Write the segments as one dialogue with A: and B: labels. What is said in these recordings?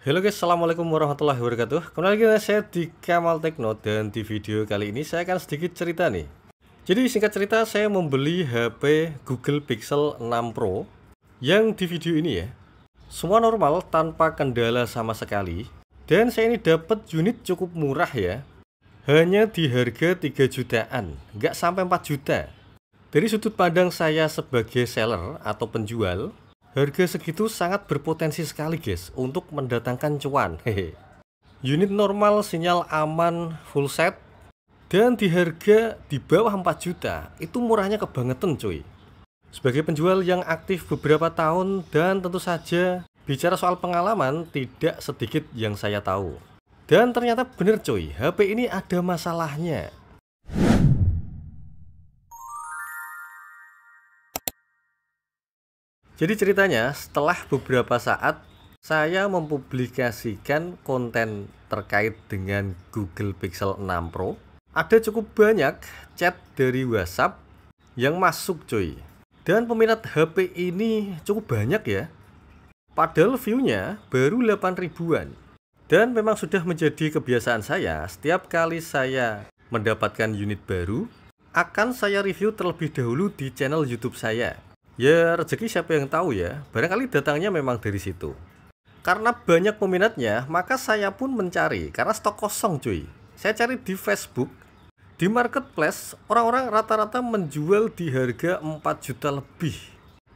A: Halo guys, assalamualaikum warahmatullahi wabarakatuh. Kembali lagi dengan saya di Kamal Tekno, dan di video kali ini saya akan sedikit cerita nih. Jadi singkat cerita, saya membeli HP Google Pixel 6 Pro yang di video ini ya, semua normal tanpa kendala sama sekali. Dan saya ini dapat unit cukup murah ya, hanya di harga 3 jutaan, nggak sampai 4 juta. Dari sudut pandang saya sebagai seller atau penjual, harga segitu sangat berpotensi sekali guys untuk mendatangkan cuan. Hehe. Unit normal, sinyal aman, full set, dan di harga di bawah 4 juta, itu murahnya kebangetan cuy. Sebagai penjual yang aktif beberapa tahun, dan tentu saja bicara soal pengalaman, tidak sedikit yang saya tahu. Dan ternyata bener cuy, HP ini ada masalahnya. Jadi ceritanya, setelah beberapa saat saya mempublikasikan konten terkait dengan Google Pixel 6 Pro, ada cukup banyak chat dari WhatsApp yang masuk cuy. Dan peminat HP ini cukup banyak ya. Padahal view-nya baru 8 ribuan. Dan memang sudah menjadi kebiasaan saya, setiap kali saya mendapatkan unit baru, akan saya review terlebih dahulu di channel YouTube saya. Ya rezeki siapa yang tahu ya, barangkali datangnya memang dari situ. Karena banyak peminatnya, maka saya pun mencari, karena stok kosong cuy. Saya cari di Facebook, di marketplace, orang-orang rata-rata menjual di harga 4 juta lebih.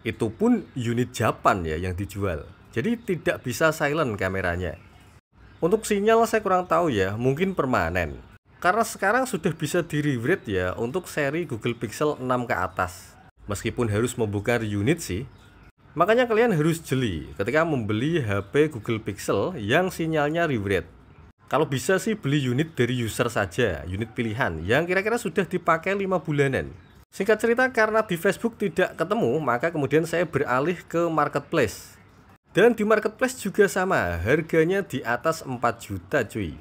A: Itu pun unit Japan ya yang dijual, jadi tidak bisa silent kameranya. Untuk sinyal saya kurang tahu ya, mungkin permanen. Karena sekarang sudah bisa di rewrite ya untuk seri Google Pixel 6 ke atas. Meskipun harus membuka unit sih. Makanya kalian harus jeli ketika membeli HP Google Pixel yang sinyalnya rewrite. Kalau bisa sih beli unit dari user saja, unit pilihan yang kira-kira sudah dipakai 5 bulanan. Singkat cerita, karena di Facebook tidak ketemu, maka kemudian saya beralih ke marketplace. Dan di marketplace juga sama, harganya di atas 4 juta cuy.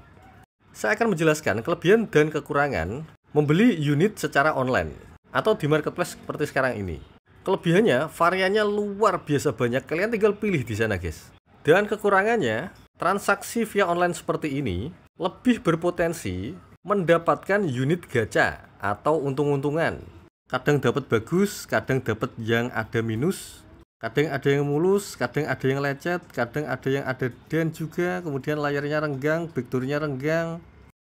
A: Saya akan menjelaskan kelebihan dan kekurangan membeli unit secara online atau di marketplace seperti sekarang ini. Kelebihannya, variannya luar biasa banyak, kalian tinggal pilih di sana guys. Dan kekurangannya, transaksi via online seperti ini lebih berpotensi mendapatkan unit gacha atau untung-untungan. Kadang dapat bagus, kadang dapat yang ada minus, kadang ada yang mulus, kadang ada yang lecet, kadang ada yang ada den juga, kemudian layarnya renggang, backdoornya renggang.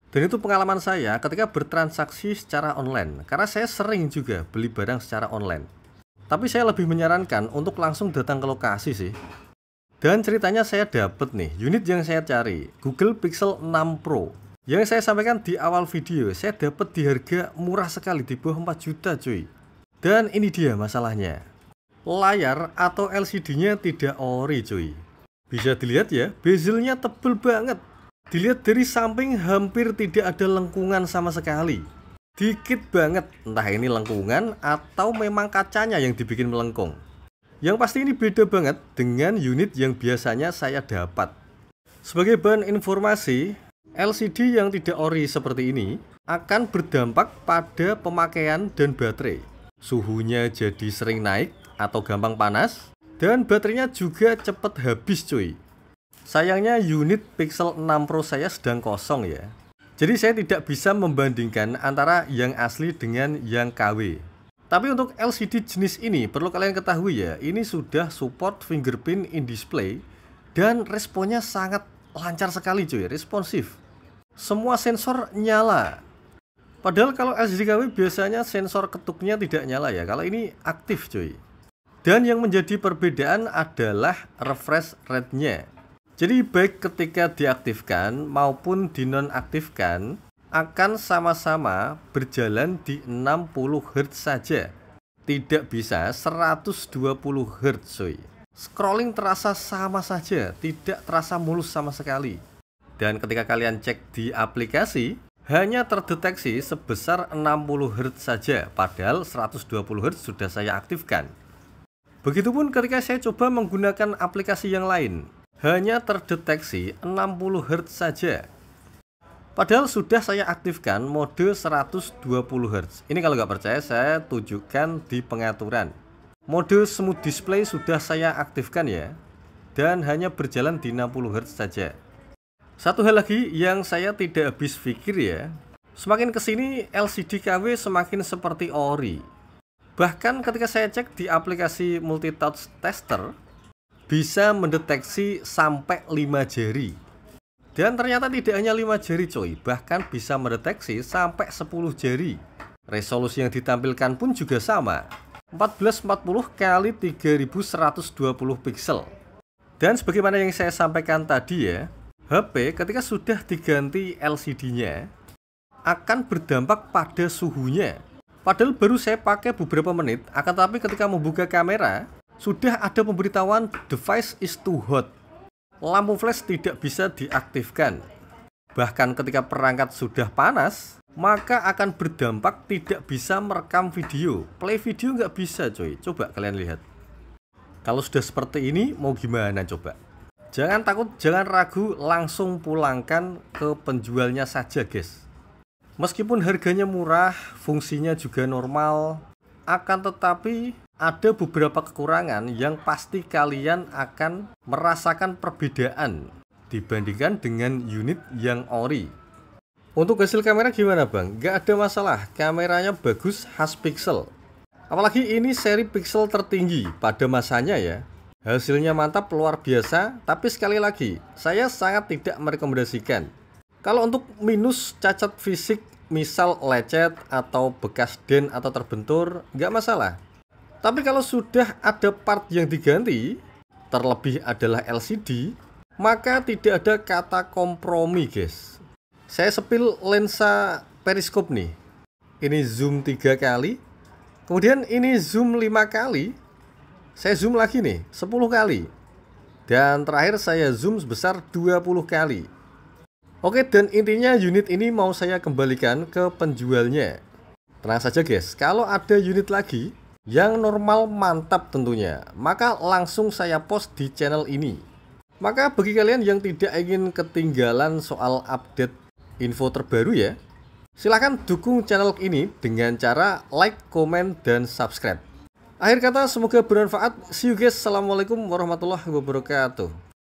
A: Dan itu pengalaman saya ketika bertransaksi secara online, karena saya sering juga beli barang secara online. Tapi saya lebih menyarankan untuk langsung datang ke lokasi sih. Dan ceritanya saya dapat nih, unit yang saya cari, Google Pixel 6 Pro. Yang saya sampaikan di awal video, saya dapat di harga murah sekali, di bawah 4 juta cuy. Dan ini dia masalahnya. Layar atau LCD-nya tidak ori cuy. Bisa dilihat ya, bezelnya tebel banget. Dilihat dari samping hampir tidak ada lengkungan sama sekali. Dikit banget, entah ini lengkungan atau memang kacanya yang dibikin melengkung. Yang pasti ini beda banget dengan unit yang biasanya saya dapat. Sebagai bahan informasi, LCD yang tidak ori seperti ini akan berdampak pada pemakaian dan baterai. Suhunya jadi sering naik atau gampang panas, dan baterainya juga cepat habis cuy. Sayangnya unit Pixel 6 Pro saya sedang kosong ya. Jadi saya tidak bisa membandingkan antara yang asli dengan yang KW. Tapi untuk LCD jenis ini perlu kalian ketahui ya, ini sudah support fingerprint in display dan responnya sangat lancar sekali cuy, responsif. Semua sensor nyala. Padahal kalau LCD KW biasanya sensor ketuknya tidak nyala ya, kalau ini aktif cuy. Dan yang menjadi perbedaan adalah refresh rate-nya. Jadi baik ketika diaktifkan maupun dinonaktifkan akan sama-sama berjalan di 60 Hz saja. Tidak bisa 120 Hz cuy. Scrolling terasa sama saja, tidak terasa mulus sama sekali. Dan ketika kalian cek di aplikasi, hanya terdeteksi sebesar 60 Hz saja, padahal 120 Hz sudah saya aktifkan. Begitupun ketika saya coba menggunakan aplikasi yang lain, hanya terdeteksi 60 Hz saja. Padahal sudah saya aktifkan mode 120 Hz. Ini kalau nggak percaya saya tunjukkan di pengaturan. Mode smooth display sudah saya aktifkan ya. dan hanya berjalan di 60 Hz saja. Satu hal lagi yang saya tidak habis pikir ya, semakin kesini LCD KW semakin seperti ori. Bahkan ketika saya cek di aplikasi multi-touch tester, bisa mendeteksi sampai 5 jari. Dan ternyata tidak hanya 5 jari coy, bahkan bisa mendeteksi sampai 10 jari. Resolusi yang ditampilkan pun juga sama, 1440 x 3120 pixel. Dan sebagaimana yang saya sampaikan tadi ya, HP ketika sudah diganti LCD-nya akan berdampak pada suhunya. Padahal baru saya pakai beberapa menit, akan tetapi ketika membuka kamera sudah ada pemberitahuan device is too hot. Lampu flash tidak bisa diaktifkan. Bahkan ketika perangkat sudah panas, maka akan berdampak tidak bisa merekam video. Play video nggak bisa coy. Coba kalian lihat. Kalau sudah seperti ini mau gimana coba? Jangan takut, jangan ragu, langsung pulangkan ke penjualnya saja guys. Meskipun harganya murah, fungsinya juga normal, akan tetapi ada beberapa kekurangan yang pasti kalian akan merasakan perbedaan dibandingkan dengan unit yang ori. Untuk hasil kamera gimana bang? Gak ada masalah, kameranya bagus, khas pixel. Apalagi ini seri pixel tertinggi pada masanya ya. Hasilnya mantap, luar biasa, tapi sekali lagi, saya sangat tidak merekomendasikan. Kalau untuk minus cacat fisik, misal lecet atau bekas den atau terbentur, nggak masalah. Tapi kalau sudah ada part yang diganti, terlebih adalah LCD, maka tidak ada kata kompromi guys. Saya sepil lensa periskop nih. Ini zoom 3 kali, kemudian ini zoom 5 kali. Saya zoom lagi nih 10 kali. Dan terakhir saya zoom sebesar 20 kali. Oke, dan intinya unit ini mau saya kembalikan ke penjualnya. Tenang saja guys, kalau ada unit lagi yang normal mantap tentunya, maka langsung saya post di channel ini. Maka bagi kalian yang tidak ingin ketinggalan soal update info terbaru ya, silahkan dukung channel ini dengan cara like, komen, dan subscribe. Akhir kata semoga bermanfaat. See you guys. Assalamualaikum warahmatullahi wabarakatuh.